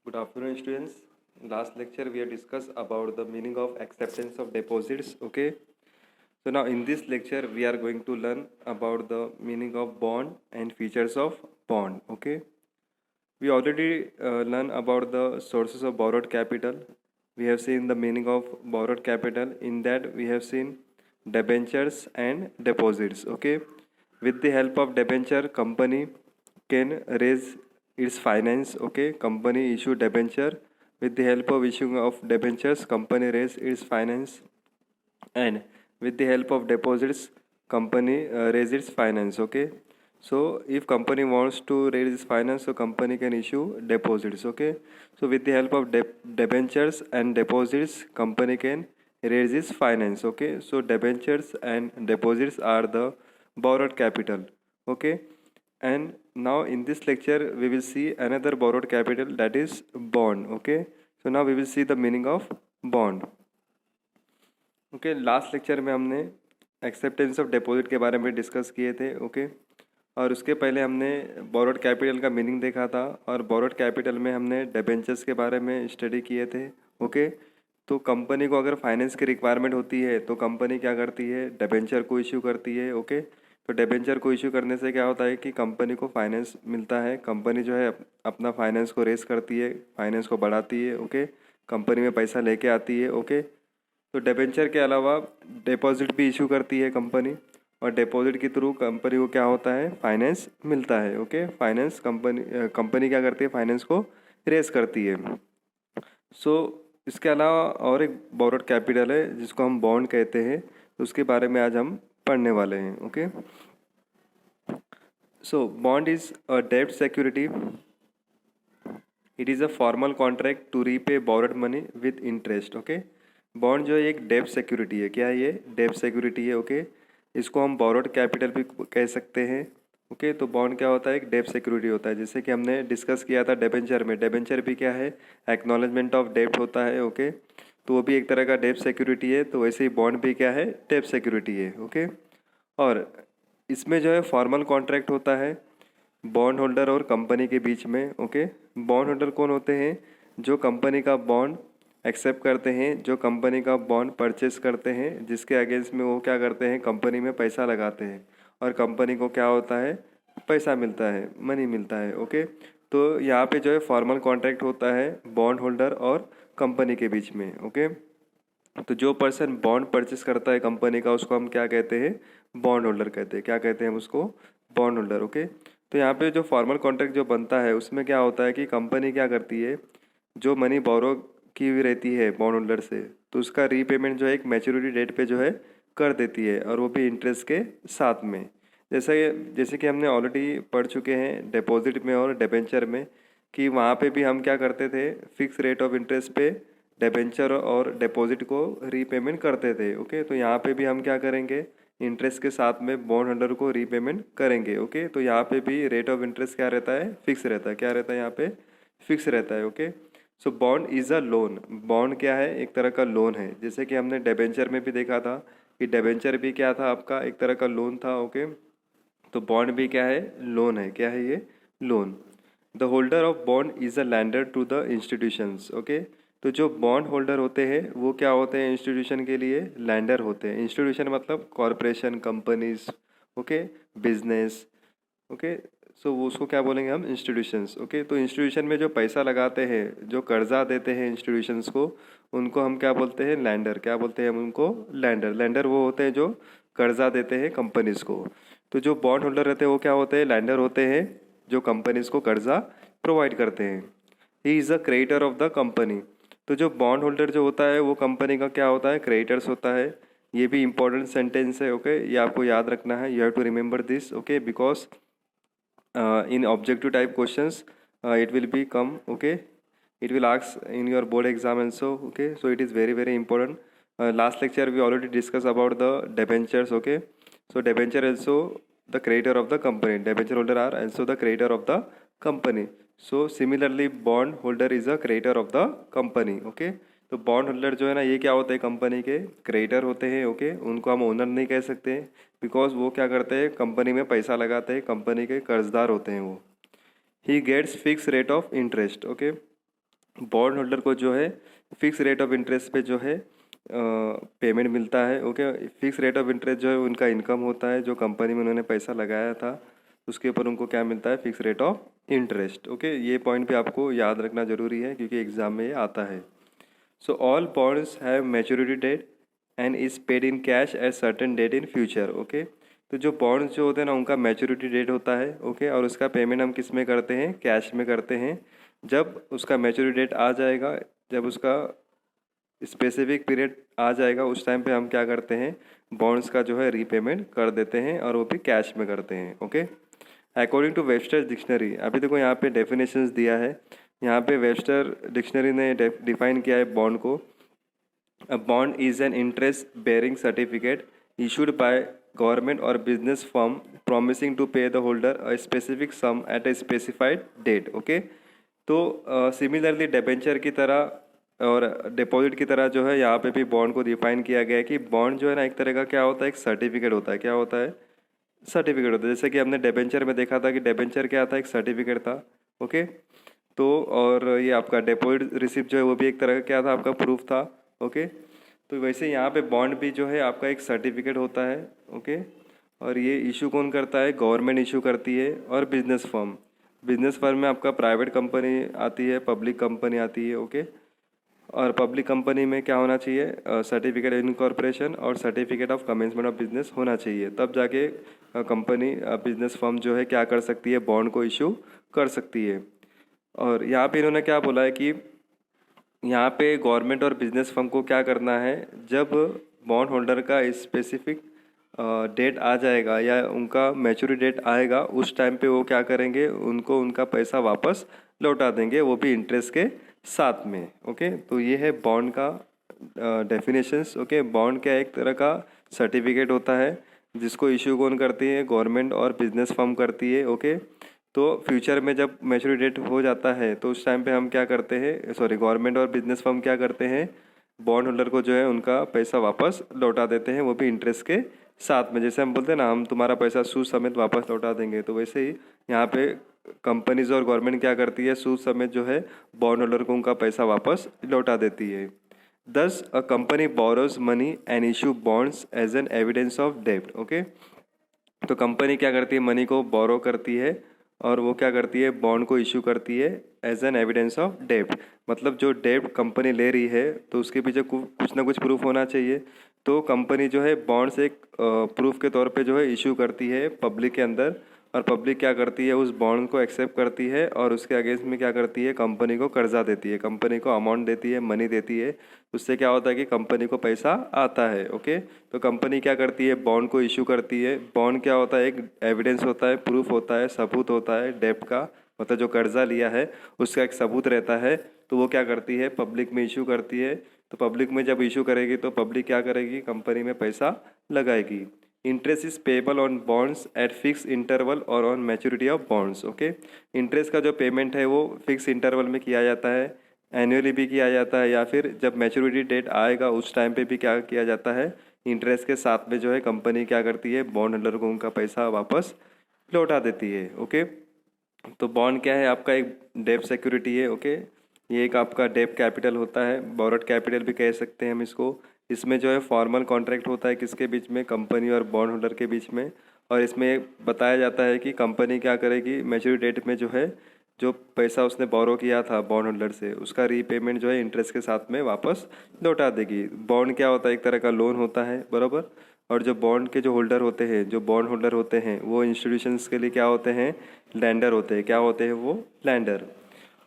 Good afternoon, students. Last lecture we have discussed about the meaning of acceptance of deposits. Okay. So now in this lecture we are going to learn about the meaning of bond and features of bond. Okay. We already learned about the sources of borrowed capital. We have seen the meaning of borrowed capital. In that we have seen debentures and deposits. Okay. With the help of debenture, company can raise its finance. Okay. Company issue debenture. With the help of issuing of debentures, company raise its finance, and with the help of deposits, company raise its finance. Okay. So if company wants to raise its finance, so company can issue deposits. Okay. So with the help of debentures and deposits, company can raise its finance. Okay. So debentures and deposits are the borrowed capital. Okay. And now in this lecture we will see another borrowed capital, that is bond. Okay. So now we will see the meaning of bond. Okay last lecture में हमने acceptance of deposit के बारे में discuss किए थे. Okay और उसके पहले हमने बोरोड कैपिटल का मीनिंग देखा था, और बोरोड कैपिटल में हमने डिबेंचर्स के बारे में स्टडी किए थे. ओके तो कंपनी को अगर फाइनेंस की रिक्वायरमेंट होती है तो कंपनी क्या करती है, डिबेंचर को इश्यू करती है. ओके तो डिबेंचर को इश्यू करने से क्या होता है कि कंपनी को फाइनेंस मिलता है. कंपनी जो है अपना फाइनेंस को रेस करती है, फाइनेंस को बढ़ाती है. ओके कंपनी में पैसा लेके आती है. ओके तो डिबेंचर के अलावा डिपॉजिट भी इशू करती है कंपनी, और डिपॉजिट के थ्रू कंपनी को क्या होता है, फाइनेंस मिलता है. ओके फाइनेंस कंपनी क्या करती है, फाइनेंस को रेस करती है. सो इसके अलावा और एक बोरोड कैपिटल है जिसको हम बॉन्ड कहते हैं, तो उसके बारे में आज हम पढ़ने वाले हैं. Okay so bond is a डेब्ट security. It is a formal contract to repay borrowed money with interest. Okay bond जो है एक डेब्ट सिक्योरिटी है. क्या है ये, डेब्ट सिक्योरिटी है. ओके इसको हम बोरोड कैपिटल भी कह सकते हैं. ओके तो बॉन्ड क्या होता है, एक डेब्ट सिक्योरिटी होता है. जैसे कि हमने डिस्कस किया था डिबेंचर में, डिबेंचर भी क्या है, एक्नॉलेजमेंट ऑफ डेब्ट होता है. ओके तो वो भी एक तरह का डेब्ट सिक्योरिटी है. तो वैसे ही बॉन्ड भी क्या है, डेब्ट सिक्योरिटी है. ओके और इसमें जो है फॉर्मल कॉन्ट्रैक्ट होता है बॉन्ड होल्डर और कंपनी के बीच में. ओके बॉन्ड होल्डर कौन होते हैं, जो कंपनी का बॉन्ड एक्सेप्ट करते हैं, जो कंपनी का बॉन्ड परचेस करते हैं, जिसके अगेंस्ट में वो क्या करते हैं, कंपनी में पैसा लगाते हैं, और कंपनी को क्या होता है, पैसा मिलता है, मनी मिलता है. ओके तो यहाँ पे जो है फॉर्मल कॉन्ट्रैक्ट होता है बॉन्ड होल्डर और कंपनी के बीच में. ओके तो जो पर्सन बॉन्ड परचेस करता है कंपनी का, उसको हम क्या कहते हैं, बॉन्ड होल्डर कहते हैं. क्या कहते हैं हम उसको, बॉन्ड होल्डर. ओके तो यहाँ पे जो फॉर्मल कॉन्ट्रैक्ट जो बनता है उसमें क्या होता है कि कंपनी क्या करती है, जो मनी बोरो की हुई रहती है बॉन्ड होल्डर से, तो उसका रीपेमेंट जो है एक मैच्योरिटी डेट पे जो है कर देती है, और वो भी इंटरेस्ट के साथ में. जैसे कि हमने ऑलरेडी पढ़ चुके हैं डिपॉजिट में और डिबेंचर में, कि वहाँ पे भी हम क्या करते थे, फिक्स रेट ऑफ इंटरेस्ट पे डिबेंचर और डिपॉजिट को रीपेमेंट करते थे. ओके तो यहाँ पे भी हम क्या करेंगे, इंटरेस्ट के साथ में बॉन्ड होल्डर को रीपेमेंट करेंगे. ओके तो यहाँ पे भी रेट ऑफ इंटरेस्ट क्या रहता है, फिक्स रहता है. क्या रहता है यहाँ पे, फिक्स रहता है. Okay so bond is a loan. Bond क्या है, एक तरह का लोन है. जैसे कि हमने डिबेंचर में भी देखा था कि डिबेंचर भी क्या था, आपका एक तरह का लोन था. ओके तो बॉन्ड भी क्या है, लोन है. क्या है ये, loan. The holder of bond is a lender to the institutions. Okay तो जो बॉन्ड होल्डर होते हैं वो क्या होते हैं, इंस्टीट्यूशन के लिए लैंडर होते हैं. इंस्टीट्यूशन मतलब corporation, companies. Okay business. Okay so वो उसको क्या बोलेंगे हम, इंस्टीट्यूशंस. ओके तो इंस्टीट्यूशन में जो पैसा लगाते हैं, जो कर्जा देते हैं इंस्टीट्यूशंस को, उनको हम क्या बोलते हैं, लैंडर. क्या बोलते हैं हम उनको, लैंडर. लैंडर वो होते हैं जो कर्जा देते हैं कंपनीज को. तो जो बॉन्ड होल्डर रहते हैं वो क्या होते हैं, लैंडर होते हैं, जो कंपनीज को कर्जा प्रोवाइड करते हैं. He is a creditor of the company. तो जो बॉन्ड होल्डर जो होता है वो कंपनी का क्या होता है, क्रेडिटर्स होता है. ये भी इंपॉर्टेंट सेंटेंस है. ओके ये आपको याद रखना है, you have to remember this. Okay because in objective type questions it will be come. Okay it will ask in your board exam also. Okay so it is very important. Last lecture we already discussed about the debentures. Okay so debenture also the creator of the company, debenture holder are also the creator of the company. So similarly bond holder is a creator of the company. Okay तो bond holder जो है ना, ये क्या होते हैं, company के creditor होते हैं. ओके उनको हम ओनर नहीं कह सकते, बिकॉज वो क्या करते हैं, कंपनी में पैसा लगाते हैं, कंपनी के कर्जदार होते हैं वो. He gets fix rate of interest. Okay bond holder को जो है फिक्स रेट ऑफ इंटरेस्ट पे जो है पेमेंट मिलता है। Okay, fix rate of interest जो है उनका इनकम होता है, जो कंपनी में उन्होंने पैसा लगाया था उसके ऊपर उनको क्या मिलता है, fix rate of interest. Okay, ये पॉइंट भी आपको याद रखना ज़रूरी है क्योंकि एग्ज़ाम में ये आता है। So all bonds have maturity date and is paid in cash at certain date in future. Okay, तो जो बॉन्ड्स जो होते हैं ना उनका मैच्योरिटी डेट होता है। ओके, और उसका पेमेंट हम किस में करते हैं, कैश में करते हैं। जब उसका मैच्योरिटी डेट आ जाएगा, जब उसका स्पेसिफिक पीरियड आ जाएगा, उस टाइम पे हम क्या करते हैं, बॉन्ड्स का जो है रीपेमेंट कर देते हैं और वो भी कैश में करते हैं। Okay, according to Webster dictionary, अभी देखो यहाँ पे डेफिनेशंस दिया है। यहाँ पे वेबस्टर डिक्शनरी ने डिफाइन किया है बॉन्ड को। A bond is an interest bearing certificate issued by government or business firm promising to pay the holder a specific sum at a specified date। Okay, तो similarly debenture की तरह और deposit की तरह जो है यहाँ पे भी बॉन्ड को डिफाइन किया गया है कि बॉन्ड जो है ना एक तरह का क्या होता है, एक सर्टिफिकेट होता है। क्या होता है, सर्टिफिकेट होता है। जैसे कि हमने डिबेंचर में देखा था कि डिबेंचर क्या था, एक सर्टिफिकेट था। ओके, तो और ये आपका डिपॉजिट रिसिप्ट जो है वो भी एक तरह का क्या था, आपका प्रूफ था। ओके, तो वैसे यहाँ पे बॉन्ड भी जो है आपका एक सर्टिफिकेट होता है। ओके, और ये इशू कौन करता है, गवर्नमेंट इशू करती है और बिजनेस फर्म में आपका प्राइवेट कंपनी आती है, पब्लिक कंपनी आती है। ओके, और पब्लिक कंपनी में क्या होना चाहिए, सर्टिफिकेट ऑफ इनकॉर्पोरेशन और certificate of commencement of business होना चाहिए, तब जाके कंपनी बिजनेस फर्म जो है क्या कर सकती है, बॉन्ड को इशू कर सकती है। और यहाँ पे इन्होंने क्या बोला है कि यहाँ पे गवर्नमेंट और बिजनेस फर्म को क्या करना है, जब बॉन्ड होल्डर का स्पेसिफिक डेट आ जाएगा या उनका मैच्योरिटी डेट आएगा, उस टाइम पे वो क्या करेंगे, उनको उनका पैसा वापस लौटा देंगे, वो भी इंटरेस्ट के साथ में। ओके, तो ये है बॉन्ड का डेफिनेशंस। ओके, बॉन्ड क्या एक तरह का सर्टिफिकेट होता है जिसको इशू कौन करती है, गवर्नमेंट और बिजनेस फर्म करती है। ओके, तो फ्यूचर में जब मैच्योरिटी डेट हो जाता है तो उस टाइम पे हम क्या करते हैं, सॉरी, गवर्नमेंट और बिजनेस फर्म क्या करते हैं, बॉन्ड होल्डर को जो है उनका पैसा वापस लौटा देते हैं, वो भी इंटरेस्ट के साथ में। जैसे हम बोलते हैं ना, हम तुम्हारा पैसा सूद समेत वापस लौटा देंगे, तो वैसे ही यहाँ पे कंपनीज और गवर्नमेंट क्या करती है, सूद समेत जो है बॉन्ड होल्डर को उनका पैसा वापस लौटा देती है। Thus a company borrows money and issue bonds as an evidence of डेब्ट। ओके, तो कंपनी क्या करती है, मनी को बोरो करती है और वो क्या करती है, बॉन्ड को इशू करती है एज एन एविडेंस ऑफ डेब्ट। मतलब जो डेब्ट कंपनी ले रही है तो उसके पीछे कुछ ना कुछ प्रूफ होना चाहिए। तो कंपनी जो है बॉन्ड्स एक प्रूफ के तौर पे जो है इशू करती है पब्लिक के अंदर, और पब्लिक क्या करती है, उस बॉन्ड को एक्सेप्ट करती है और उसके अगेंस्ट में क्या करती है, कंपनी को कर्जा देती है, कंपनी को अमाउंट देती है, मनी देती है। उससे क्या होता है कि कंपनी को पैसा आता है। ओके, तो कंपनी क्या करती है, बॉन्ड को इशू करती है। बॉन्ड क्या होता है, एक एविडेंस होता है, प्रूफ होता है, सबूत होता है डेब्ट का, मतलब जो कर्जा लिया है उसका एक सबूत रहता है। तो वो क्या करती है, पब्लिक में इशू करती है। तो पब्लिक में जब इशू करेगी तो पब्लिक क्या करेगी, कंपनी में पैसा लगाएगी। Interest is payable on bonds at fix interval और on maturity of bonds. Okay, interest का जो पेमेंट है वो फिक्स इंटरवल में किया जाता है, एनुअली भी किया जाता है, या फिर जब मैच्योरिटी डेट आएगा उस टाइम पे भी क्या किया जाता है, इंटरेस्ट के साथ में जो है कंपनी क्या करती है, बॉन्ड होल्डर को उनका पैसा वापस लौटा देती है। ओके, तो बॉन्ड क्या है, आपका एक डेब्ट सिक्योरिटी है। ओके, ये एक आपका डेब्ट कैपिटल होता है, बोरोड कैपिटल भी कह सकते हैं हम इसको। इसमें जो है फॉर्मल कॉन्ट्रैक्ट होता है किसके बीच में, कंपनी और बॉन्ड होल्डर के बीच में। और इसमें बताया जाता है कि कंपनी क्या करेगी, मैच्योरिटी डेट में जो है जो पैसा उसने बोरो किया था बॉन्ड होल्डर से, उसका रीपेमेंट जो है इंटरेस्ट के साथ में वापस लौटा देगी। बॉन्ड क्या होता है, एक तरह का लोन होता है, बराबर। और जो बॉन्ड के जो होल्डर होते हैं, जो बॉन्ड होल्डर होते हैं, वो इंस्टीट्यूशंस के लिए क्या होते हैं, लैंडर होते हैं। क्या होते हैं वो, लैंडर।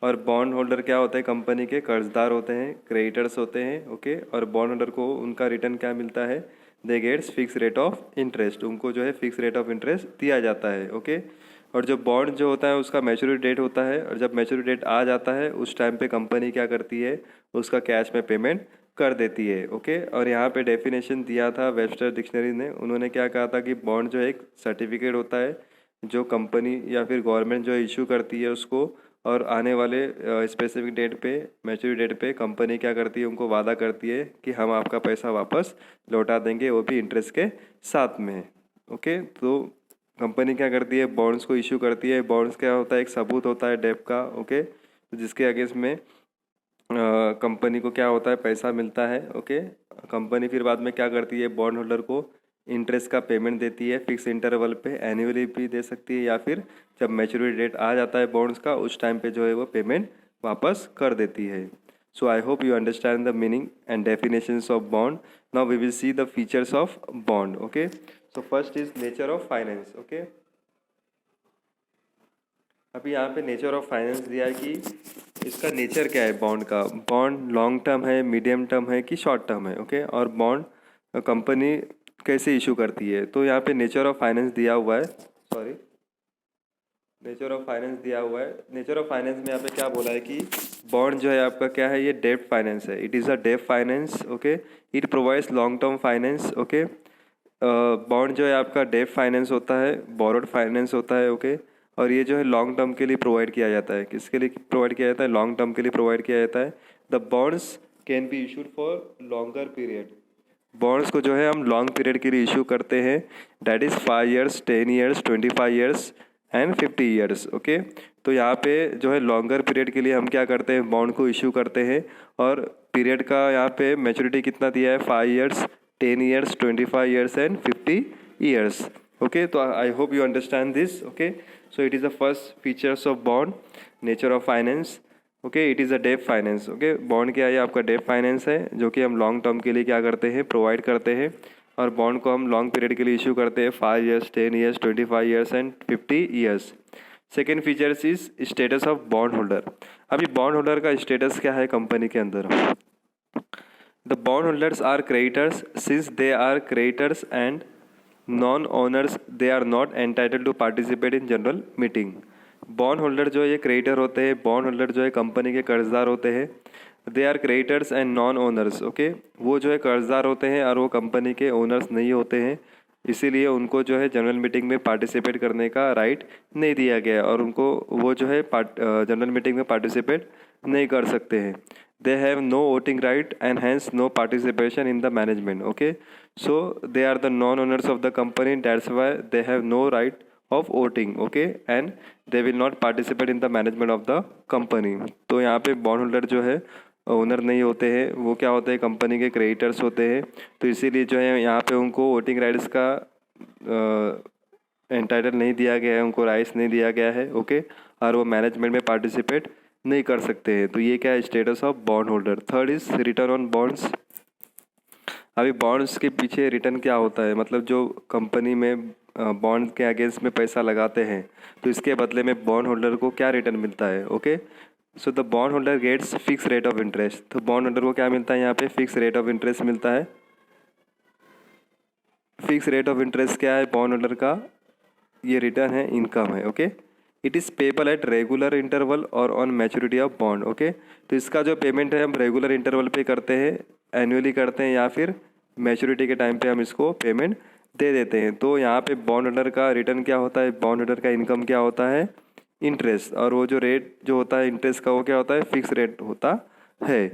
और बॉन्ड होल्डर क्या होते हैं, कंपनी के कर्जदार होते हैं, क्रेडिटर्स होते हैं। ओके, और बॉन्ड होल्डर को उनका रिटर्न क्या मिलता है, they gets fix rate of interest, उनको जो है फिक्स रेट ऑफ इंटरेस्ट दिया जाता है। ओके, और जो बॉन्ड जो होता है उसका मैच्योरिटी डेट होता है, और जब मैच्योरिटी डेट आ जाता है उस टाइम पे कंपनी क्या करती है, उसका कैश में पेमेंट कर देती है। ओके, और यहाँ पे डेफिनेशन दिया था वेबस्टर डिक्शनरी ने, उन्होंने क्या कहा था कि बॉन्ड जो एक सर्टिफिकेट होता है जो कंपनी या फिर गवर्नमेंट जो इशू करती है उसको, और आने वाले स्पेसिफिक डेट पे, मैच्योरिटी डेट पे कंपनी क्या करती है, उनको वादा करती है कि हम आपका पैसा वापस लौटा देंगे, वो भी इंटरेस्ट के साथ में। ओके, तो कंपनी क्या करती है, बॉन्ड्स को इशू करती है। बॉन्ड्स क्या होता है, एक सबूत होता है डेब्ट का। ओके, तो जिसके अगेंस्ट में कंपनी को क्या होता है, पैसा मिलता है। ओके, कंपनी फिर बाद में क्या करती है, बॉन्ड होल्डर को इंटरेस्ट का पेमेंट देती है फिक्स इंटरवल पे, एनुअली भी दे सकती है या फिर जब मैच्योरिटी डेट आ जाता है बॉन्ड्स का उस टाइम पे जो है वो पेमेंट वापस कर देती है। So I hope you understand the meaning and definitions of bond. Now we will see the features of bond. Okay, so first is nature of finance. Okay, अभी यहाँ पे नेचर ऑफ फाइनेंस दिया है कि इसका नेचर क्या है bond का। बॉन्ड लॉन्ग टर्म है, मीडियम टर्म है कि शॉर्ट टर्म है। ओके, और बॉन्ड कंपनी कैसे इशू करती है, तो यहाँ पे नेचर ऑफ फाइनेंस दिया हुआ है। सॉरी, नेचर ऑफ फाइनेंस दिया हुआ है। नेचर ऑफ फाइनेंस में यहाँ पे क्या बोला है कि बॉन्ड जो है आपका क्या है, ये डेब्ट फाइनेंस है। इट इज़ अ डेब्ट finance. Okay, it provides long term finance. Okay, bond जो है आपका डेब्ट फाइनेंस होता है, बोरोड फाइनेंस होता है। ओके, और ये जो है लॉन्ग टर्म के लिए प्रोवाइड किया जाता है। किसके लिए प्रोवाइड किया जाता है, लॉन्ग टर्म के लिए प्रोवाइड किया जाता है। The bonds can be issued for longer period. Bonds को जो है हम लॉन्ग पीरियड के लिए इशू करते हैं, that is 5 years, 10 years, 25 years and 50 years. Okay, तो यहाँ पे जो है लॉन्गर पीरियड के लिए हम क्या करते हैं, बॉन्ड को इशू करते हैं। और पीरियड का यहाँ पे मैच्योरिटी कितना दिया है, 5 years, 10 years, 25 years and 50 years. Okay, तो I hope you understand this. Okay, so it is the first features of bond, nature of finance. Okay, it is a डेब्ट फाइनेंस। ओके, बॉन्ड क्या है, आपका डेब्ट finance है जो कि हम लॉन्ग टर्म के लिए क्या करते हैं, प्रोवाइड करते हैं। और बॉन्ड को हम लॉन्ग पीरियड के लिए इशू करते हैं, 5 years, 10 years, 25 years and 50 years. Second features is status of bond holder. अभी बॉन्ड होल्डर का स्टेटस क्या है कंपनी के अंदर। The bond holders are creditors since they are creditors and non owners, they are not entitled to participate in general meeting. Bond holder जो है ये creditor होते हैं, बॉन्ड होल्डर जो है कंपनी के कर्जदार होते हैं। They are creditors and non owners. Okay, वो जो है कर्जदार होते हैं और वो कंपनी के ओनर्स नहीं होते हैं, इसीलिए उनको जो है जनरल मीटिंग में पार्टिसिपेट करने का राइट नहीं दिया गया है और उनको वो जो है जनरल मीटिंग में पार्टिसिपेट नहीं कर सकते हैं। They have no voting right and hence no participation in the management. Okay, so they are the non owners of the company, that's why they have no right of voting. Okay, and they will not participate in the management of the company. तो यहाँ पे bond holder जो है owner नहीं होते हैं, वो क्या होते हैं, कंपनी के क्रेडिटर्स होते हैं। तो इसीलिए जो है यहाँ पे उनको वोटिंग राइट्स का एंटाइटल नहीं दिया गया है, उनको राइट्स नहीं दिया गया है। ओके, और वो मैनेजमेंट में पार्टिसिपेट नहीं कर सकते हैं। तो ये क्या है, status of bond holder. Third is return on bonds. अभी बॉन्ड्स के पीछे रिटर्न क्या होता है, मतलब जो कंपनी में बॉन्ड के अगेंस्ट में पैसा लगाते हैं तो इसके बदले में बॉन्ड होल्डर को क्या रिटर्न मिलता है। Okay, so the bond holder gets fix rate of interest. तो बॉन्ड होल्डर को क्या मिलता है, यहाँ पे फिक्स रेट ऑफ इंटरेस्ट मिलता है। फिक्स रेट ऑफ इंटरेस्ट क्या है बॉन्ड होल्डर का, ये रिटर्न है, इनकम है। Okay, it is payable at regular interval और on maturity of bond. Okay, तो इसका जो पेमेंट है हम रेगुलर इंटरवल पे करते हैं, एनुअली करते हैं या फिर मैच्योरिटी के टाइम पे हम इसको पेमेंट दे देते हैं। तो यहाँ पे बॉन्ड होल्डर का रिटर्न क्या होता है, बॉन्ड होल्डर का इनकम क्या होता है, इंटरेस्ट। और वो जो रेट जो होता है इंटरेस्ट का वो क्या होता है, फिक्स रेट होता है।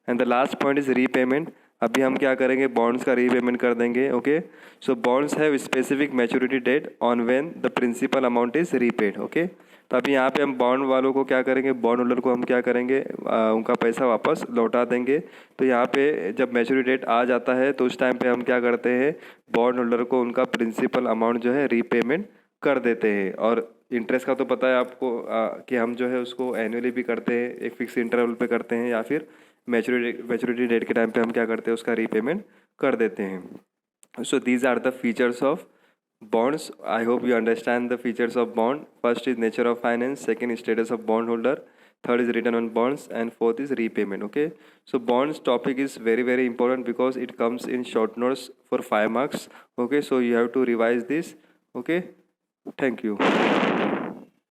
And the last point is repayment. अभी हम क्या करेंगे, बॉन्ड्स का रीपेमेंट कर देंगे। Okay, so bonds have specific maturity date on when the principal amount is repaid. Okay, तो अभी यहाँ पे हम बॉन्ड वालों को क्या करेंगे, बॉन्ड होल्डर को हम क्या करेंगे, उनका पैसा वापस लौटा देंगे। तो यहाँ पे जब मैच्योरिटी डेट आ जाता है तो उस टाइम पे हम क्या करते हैं, बॉन्ड होल्डर को उनका प्रिंसिपल अमाउंट जो है रीपेमेंट कर देते हैं। और इंटरेस्ट का तो पता है आपको कि हम जो है उसको एनुअली भी करते हैं, एक फिक्स इंटरवल पे करते हैं, या फिर मैच्योरिटी डेट के टाइम पे हम क्या करते हैं, उसका रीपेमेंट कर देते हैं। So these are the features of bonds. I hope you understand the features of bond. First is nature of finance, second is status of bond holder, third is return on bonds, and fourth is repayment. Okay, so bonds topic is very important because it comes in short notes for 5 marks. Okay, so you have to revise this. Okay, thank you.